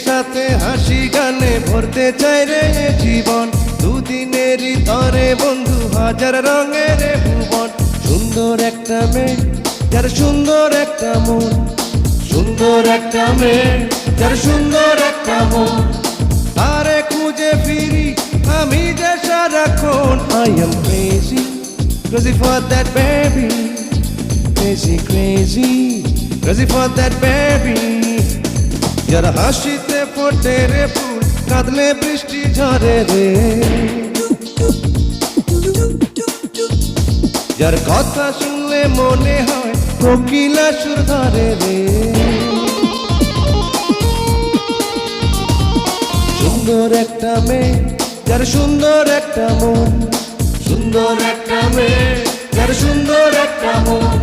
সাথে হাসি গানে ভরতে চাই রে জীবন, দুদিনেরই তরে বন্ধু হাজার রঙের ভুবন। সুন্দর একটা মেয়ে যার সুন্দর একটা মন, সুন্দর একটা মেয়ে যার সুন্দর একটা মন, তারে খুঁজে ফিরি আমি যে সারাক্ষণ। I am crazy, crazy for that baby, crazy, crazy, crazy for that baby। যার হাসিতে ফোটে রে ফুল, কাঁদলে বৃষ্টি ঝরে রে, যার কথা শুনলে মনে হয় কোকিলা সুর ধরে রে। সুন্দর একটা মেয়ে যার সুন্দর একটা মন, সুন্দর একটা মেয়ে যার সুন্দর একটা মন।